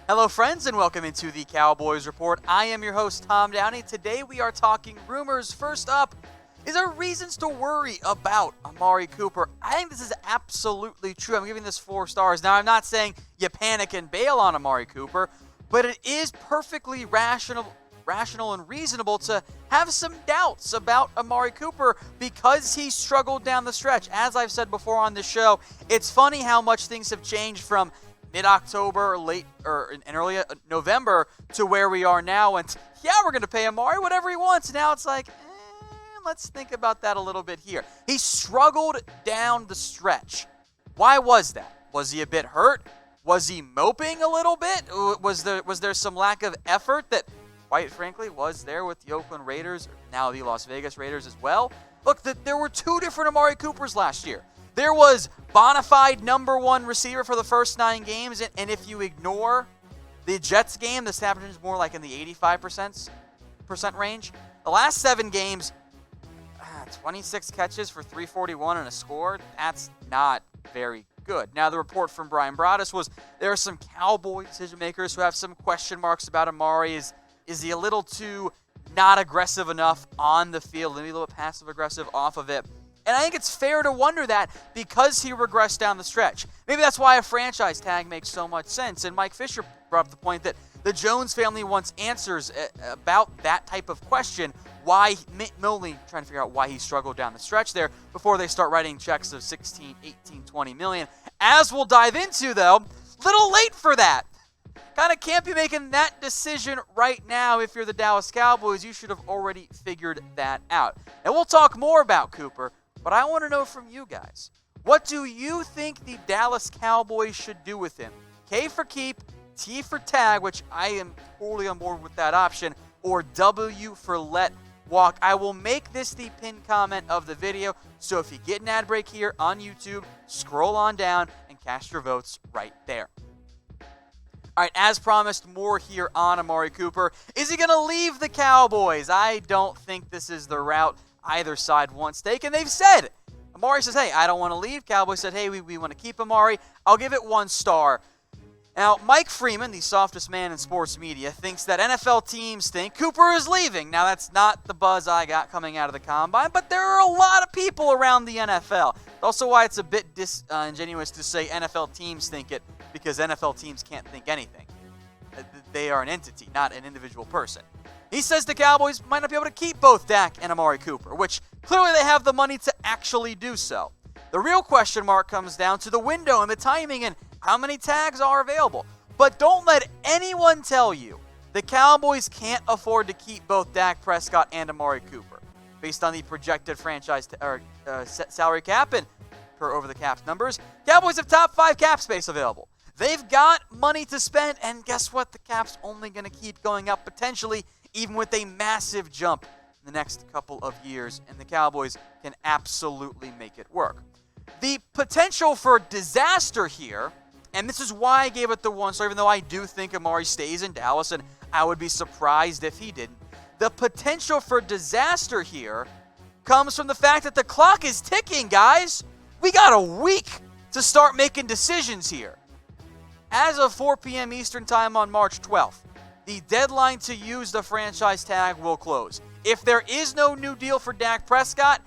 Hello friends and welcome into the Cowboys Report. I am your host Tom Downey. Today we are talking rumors. First up, is there reasons to worry about Amari Cooper? I think this is absolutely true. I'm giving this 4 stars. Now I'm not saying you panic and bail on Amari Cooper, but it is perfectly rational and reasonable to have some doubts about Amari Cooper because he struggled down the stretch. As I've said before on the show, it's funny how much things have changed from mid-October and early November to where we are now. And yeah, we're going to pay Amari whatever he wants. Now it's like, let's think about that a little bit here. He struggled down the stretch. Why was that? Was he a bit hurt? Was he moping a little bit? Was there some lack of effort that, quite frankly, was there with the Oakland Raiders, now the Las Vegas Raiders as well? Look, there were 2 different Amari Coopers last year. There was bona fide number 1 receiver for the first 9 games, and if you ignore the Jets game, the snap percentage is more like in the 85% range. The last 7 games, 26 catches for 341 and a score. That's not very good. Now, the report from Brian Broaddus was there are some Cowboy decision makers who have some question marks about Amari. Is he a little too not aggressive enough on the field, maybe a little bit passive aggressive off of it? And I think it's fair to wonder that because he regressed down the stretch. Maybe that's why a franchise tag makes so much sense. And Mike Fisher brought up the point that the Jones family wants answers about that type of question. Why, mainly trying to figure out why he struggled down the stretch there before they start writing checks of 16, 18, 20 million. As we'll dive into, though, little late for that. Kind of can't be making that decision right now if you're the Dallas Cowboys. You should have already figured that out. And we'll talk more about Cooper. But I want to know from you guys, what do you think the Dallas Cowboys should do with him? K for keep, T for tag, which I am totally on board with that option, or W for let walk. I will make this the pinned comment of the video, so if you get an ad break here on YouTube, scroll on down and cast your votes right there. All right, as promised, more here on Amari Cooper. Is he going to leave the Cowboys? I don't think this is the route either side wants to take, and they've said, Amari says, hey, I don't want to leave. Cowboys said, hey, we want to keep Amari. I'll give it 1 star. Now, Mike Freeman, the softest man in sports media, thinks that NFL teams think Cooper is leaving. Now, that's not the buzz I got coming out of the Combine, but there are a lot of people around the NFL. Also why it's a bit disingenuous to say NFL teams think it, because NFL teams can't think anything. They are an entity, not an individual person. He says the Cowboys might not be able to keep both Dak and Amari Cooper, which clearly they have the money to actually do so. The real question mark comes down to the window and the timing and how many tags are available. But don't let anyone tell you the Cowboys can't afford to keep both Dak Prescott and Amari Cooper. Based on the projected franchise salary cap and per over the cap numbers, Cowboys have top 5 cap space available. They've got money to spend, and guess what? The cap's only going to keep going up potentially, even with a massive jump in the next couple of years, and the Cowboys can absolutely make it work. The potential for disaster here, and this is why I gave it the 1 star, even though I do think Amari stays in Dallas, and I would be surprised if he didn't. The potential for disaster here comes from the fact that the clock is ticking, guys. We got a week to start making decisions here. As of 4 p.m. Eastern Time on March 12th, the deadline to use the franchise tag will close. If there is no new deal for Dak Prescott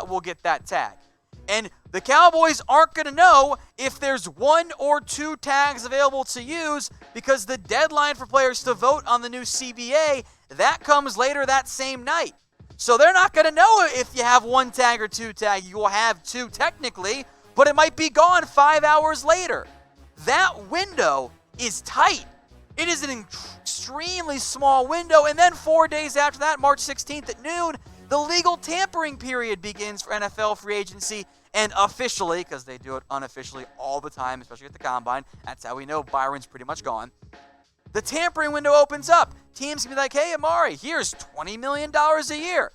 will get that tag. And the Cowboys aren't going to know if there's 1 or 2 tags available to use because the deadline for players to vote on the new CBA, that comes later that same night. So they're not going to know if you have 1 tag or 2 tag. You will have 2 technically, but it might be gone 5 hours later. That window is tight. It is an extremely small window, and then 4 days after that, March 16th at noon, the legal tampering period begins for NFL free agency, and officially, because they do it unofficially all the time, especially at the Combine, that's how we know Byron's pretty much gone, the tampering window opens up. Teams can be like, hey, Amari, here's $20 million a year.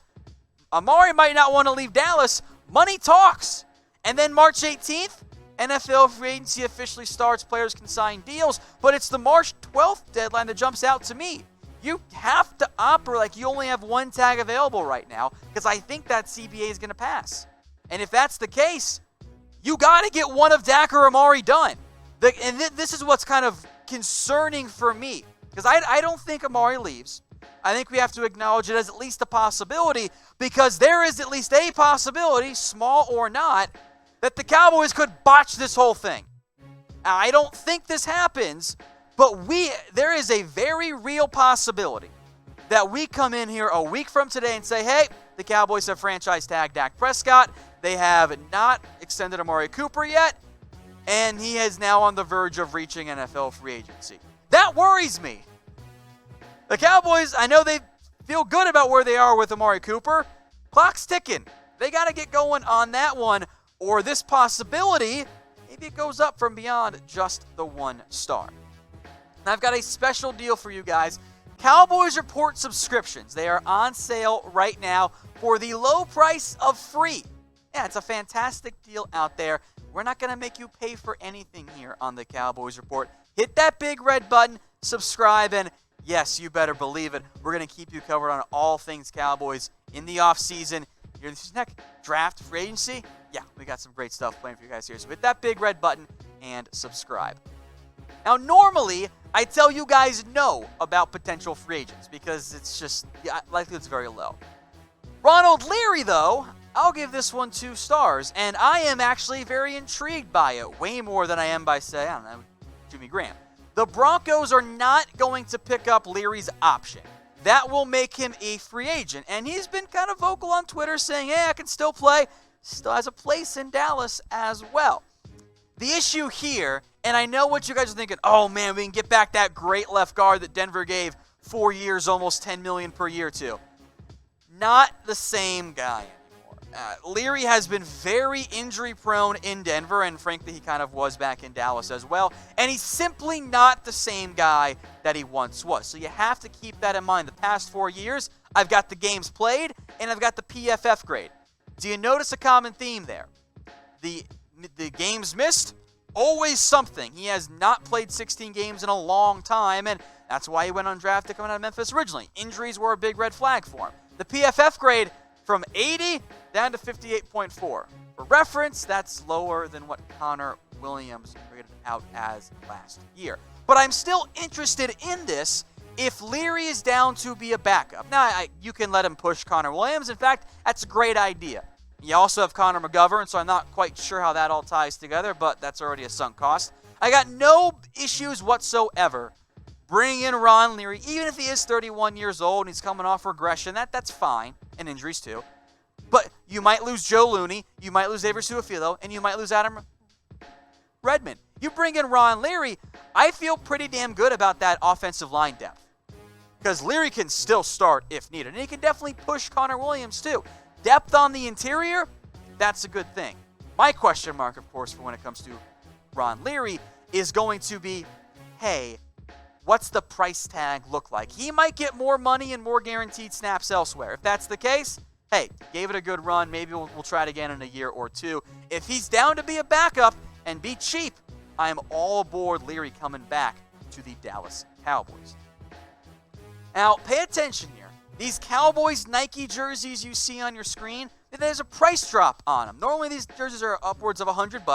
Amari might not want to leave Dallas. Money talks. And then March 18th, NFL free agency officially starts. Players can sign deals, but it's the March 12th deadline that jumps out to me. You have to operate like you only have 1 tag available right now because I think that CBA is going to pass. And if that's the case, you got to get one of Dak or Amari done. This is what's kind of concerning for me, because I don't think Amari leaves. I think we have to acknowledge it as at least a possibility, because there is at least a possibility, small or not, that the Cowboys could botch this whole thing. Now, I don't think this happens, but there is a very real possibility that we come in here a week from today and say, hey, the Cowboys have franchise tagged Dak Prescott. They have not extended Amari Cooper yet, and he is now on the verge of reaching NFL free agency. That worries me. The Cowboys, I know they feel good about where they are with Amari Cooper. Clock's ticking. They got to get going on that one, or this possibility, maybe it goes up from beyond just the 1 star. And I've got a special deal for you guys. Cowboys Report subscriptions. They are on sale right now for the low price of free. Yeah, it's a fantastic deal out there. We're not going to make you pay for anything here on the Cowboys Report. Hit that big red button, subscribe, and yes, you better believe it. We're going to keep you covered on all things Cowboys in the offseason. You're this next draft, free agency. Yeah, we got some great stuff planned for you guys here. So hit that big red button and subscribe. Now, normally, I tell you guys no about potential free agents because it's just, likely it's very low. Ron Leary, though, I'll give this one 2 stars, and I am actually very intrigued by it, way more than I am by, say, I don't know, Jimmy Graham. The Broncos are not going to pick up Leary's option. That will make him a free agent, and he's been kind of vocal on Twitter saying, hey, I can still play, still has a place in Dallas as well. The issue here, and I know what you guys are thinking, oh man, we can get back that great left guard that Denver gave 4 years, almost $10 million per year to. Not the same guy anymore. Leary has been very injury prone in Denver, and frankly, he kind of was back in Dallas as well, and he's simply not the same guy that he once was. So you have to keep that in mind. The past 4 years, I've got the games played, and I've got the PFF grade. Do you notice a common theme there? The games missed, always something. He has not played 16 games in a long time, and that's why he went undrafted coming out of Memphis originally. Injuries were a big red flag for him. The PFF grade from 80 down to 58.4. For reference, that's lower than what Connor Williams graded out as last year. But I'm still interested in this if Leary is down to be a backup. Now, you can let him push Connor Williams. In fact, that's a great idea. You also have Connor McGovern, so I'm not quite sure how that all ties together, but that's already a sunk cost. I got no issues whatsoever bringing in Ron Leary, even if he is 31 years old and he's coming off regression. That's fine, and injuries too. But you might lose Joe Looney, you might lose Avery Suafilo, and you might lose Adam Redmond. You bring in Ron Leary, I feel pretty damn good about that offensive line depth. Because Leary can still start if needed, and he can definitely push Connor Williams too. Depth on the interior, that's a good thing. My question mark, of course, for when it comes to Ron Leary is going to be, hey, what's the price tag look like? He might get more money and more guaranteed snaps elsewhere. If that's the case, hey, gave it a good run. Maybe we'll try it again in a year or two. If he's down to be a backup and be cheap, I am all aboard Leary coming back to the Dallas Cowboys. Now, pay attention here. These Cowboys Nike jerseys you see on your screen, there's a price drop on them. Normally these jerseys are upwards of $100,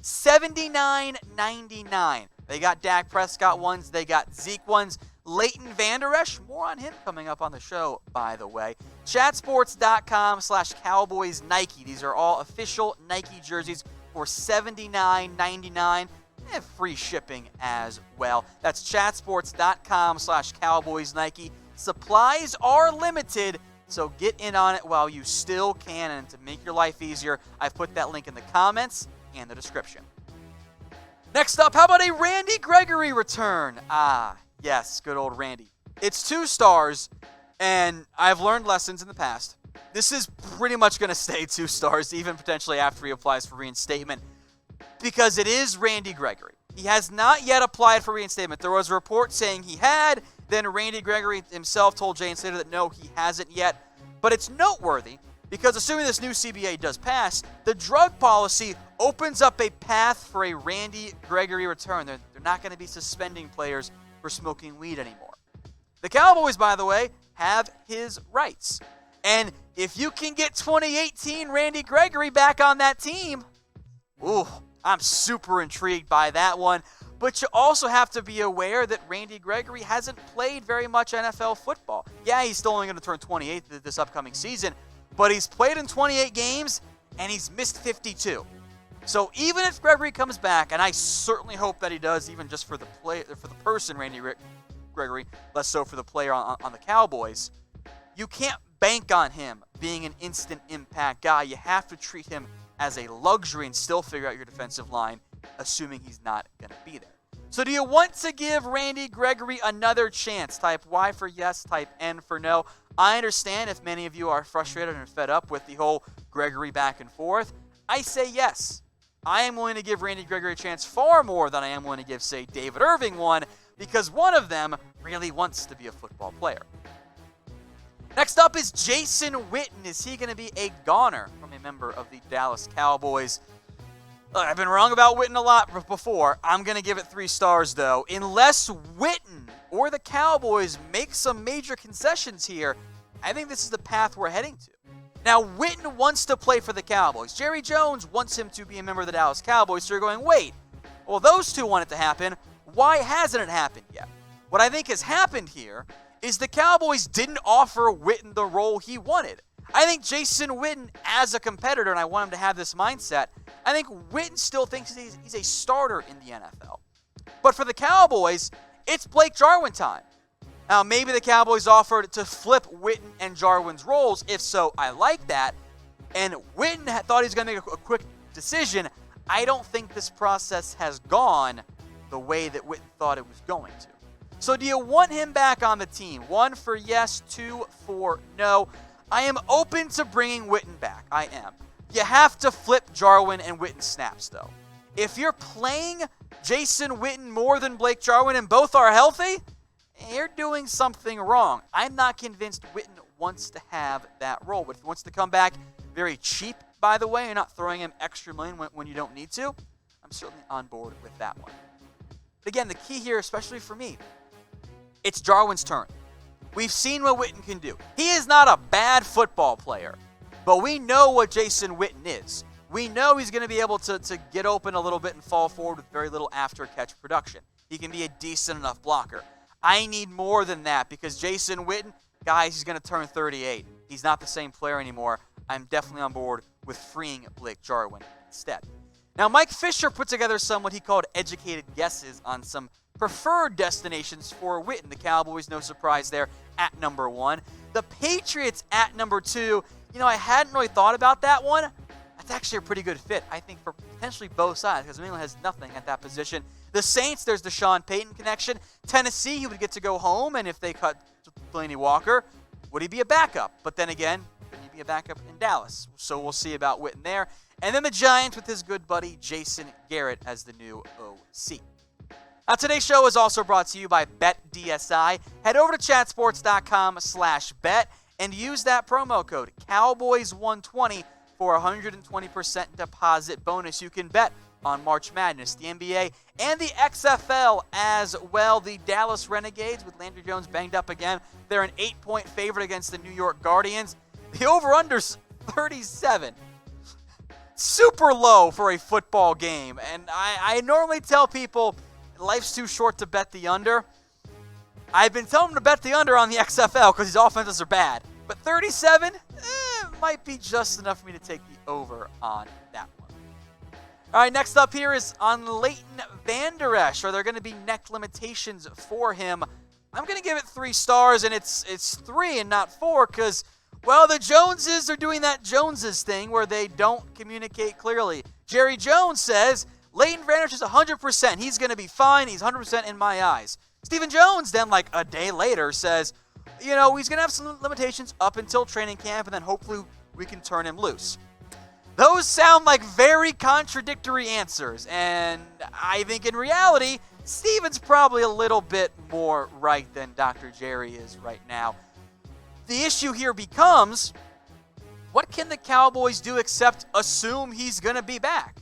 $79.99. They got Dak Prescott ones, they got Zeke ones, Leighton, Vander, Esch, more on him coming up on the show, by the way. Chatsports.com/Cowboys Nike. These are all official Nike jerseys for $79.99 and free shipping as well. That's chatsports.com/Cowboys Nike. Supplies are limited, so get in on it while you still can. And to make your life easier, I've put that link in the comments and the description. Next up, how about a Randy Gregory return? Yes, good old Randy. It's 2 stars, and I've learned lessons in the past. This is pretty much going to stay 2 stars, even potentially after he applies for reinstatement, because it is Randy Gregory. He has not yet applied for reinstatement. There was a report saying he had. Then Randy Gregory himself told Jay and Slater that no, he hasn't yet. But it's noteworthy because assuming this new CBA does pass, the drug policy opens up a path for a Randy Gregory return. They're not going to be suspending players for smoking weed anymore. The Cowboys, by the way, have his rights. And if you can get 2018 Randy Gregory back on that team, ooh, I'm super intrigued by that one. But you also have to be aware that Randy Gregory hasn't played very much NFL football. Yeah, he's still only going to turn 28 this upcoming season, but he's played in 28 games, and he's missed 52. So even if Gregory comes back, and I certainly hope that he does, even just for the person, Randy Gregory, less so for the player on the Cowboys, you can't bank on him being an instant impact guy. You have to treat him as a luxury and still figure out your defensive line, assuming he's not going to be there. So do you want to give Randy Gregory another chance? Type Y for yes, type N for no. I understand if many of you are frustrated and fed up with the whole Gregory back and forth. I say yes. I am willing to give Randy Gregory a chance far more than I am willing to give, say, David Irving one, because one of them really wants to be a football player. Next up is Jason Witten. Is he going to be a goner from a member of the Dallas Cowboys? Look, I've been wrong about Witten a lot before. I'm going to give it 3 stars, though. Unless Witten or the Cowboys make some major concessions here, I think this is the path we're heading to. Now, Witten wants to play for the Cowboys. Jerry Jones wants him to be a member of the Dallas Cowboys. So you're going, wait, well, those two want it to happen. Why hasn't it happened yet? What I think has happened here is the Cowboys didn't offer Witten the role he wanted. I think Jason Witten, as a competitor, and I want him to have this mindset, I think Witten still thinks he's a starter in the NFL. But for the Cowboys, it's Blake Jarwin time. Now, maybe the Cowboys offered to flip Witten and Jarwin's roles. If so, I like that. And Witten thought he was going to make a quick decision. I don't think this process has gone the way that Witten thought it was going to. So do you want him back on the team? 1 for yes, 2 for no. I am open to bringing Witten back. I am. You have to flip Jarwin and Witten snaps, though. If you're playing Jason Witten more than Blake Jarwin and both are healthy, you're doing something wrong. I'm not convinced Witten wants to have that role. But if he wants to come back very cheap, by the way, you're not throwing him extra million when you don't need to, I'm certainly on board with that one. But again, the key here, especially for me, it's Jarwin's turn. We've seen what Witten can do. He is not a bad football player, but we know what Jason Witten is. We know he's going to be able to get open a little bit and fall forward with very little after-catch production. He can be a decent enough blocker. I need more than that because Jason Witten, guys, he's going to turn 38. He's not the same player anymore. I'm definitely on board with freeing Blake Jarwin instead. Now, Mike Fisher put together some what he called educated guesses on some preferred destinations for Witten. The Cowboys, no surprise there, at number 1. The Patriots at number 2. I hadn't really thought about that one. That's actually a pretty good fit, I think, for potentially both sides because New England has nothing at that position. The Saints, there's the Sean Payton connection. Tennessee, he would get to go home, and if they cut Delaney Walker, would he be a backup? But then again, could he be a backup in Dallas? So we'll see about Witten there. And then the Giants with his good buddy Jason Garrett as the new OC. Now, today's show is also brought to you by BetDSI. Head over to chatsports.com/bet and use that promo code Cowboys120 for a 120% deposit bonus. You can bet on March Madness, the NBA, and the XFL as well. The Dallas Renegades, with Landry Jones banged up again, they're an 8-point favorite against the New York Guardians. The over-under's 37. Super low for a football game. And I normally tell people life's too short to bet the under. I've been telling them to bet the under on the XFL because these offenses are bad. But 37 might be just enough for me to take the over on that one. All right, next up here is on Leighton Vander. Esch. Are there going to be neck limitations for him? I'm going to give it 3 stars, and it's 3 and not 4 because, well, the Joneses are doing that Joneses thing where they don't communicate clearly. Jerry Jones says Leighton Vander Esch is 100%. He's going to be fine. He's 100% in my eyes. Stephen Jones then, like a day later, says, he's going to have some limitations up until training camp, and then hopefully we can turn him loose. Those sound like very contradictory answers, and I think in reality, Stephen's probably a little bit more right than Dr. Jerry is right now. The issue here becomes, what can the Cowboys do except assume he's going to be back?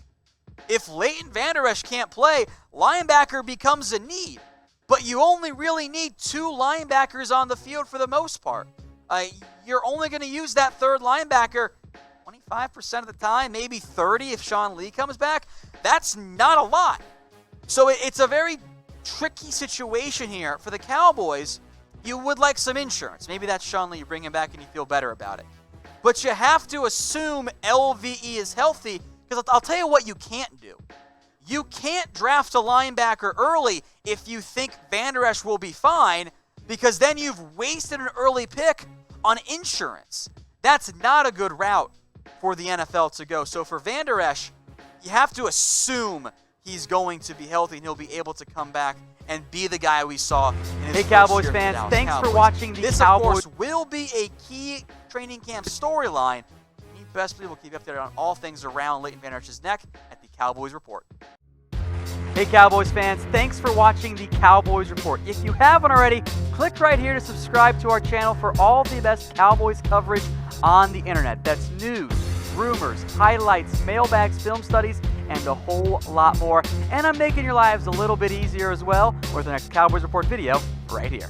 If Leighton Vander Esch can't play, linebacker becomes a need. But you only really need 2 linebackers on the field for the most part. You're only going to use that third linebacker 25% of the time, maybe 30 if Sean Lee comes back. That's not a lot. So it's a very tricky situation here for the Cowboys. You would like some insurance. Maybe that's Sean Lee. You bring him back and you feel better about it. But you have to assume LVE is healthy, because I'll tell you what you can't do. You can't draft a linebacker early if you think Vander Esch will be fine, because then you've wasted an early pick on insurance. That's not a good route for the NFL to go. So for Vander Esch, you have to assume he's going to be healthy and he'll be able to come back and be the guy we saw in his first Cowboys year fans, for the thanks Cowboys. for watching the This, Cowboys. of course, will be a key training camp storyline. We best believe we'll keep you updated on all things around Leighton Vander Esch's neck at the Cowboys Report. Hey Cowboys fans, thanks for watching the Cowboys Report. If you haven't already, click right here to subscribe to our channel for all the best Cowboys coverage on the internet. That's news, rumors, highlights, mailbags, film studies, and a whole lot more. And I'm making your lives a little bit easier as well with the next Cowboys Report video right here.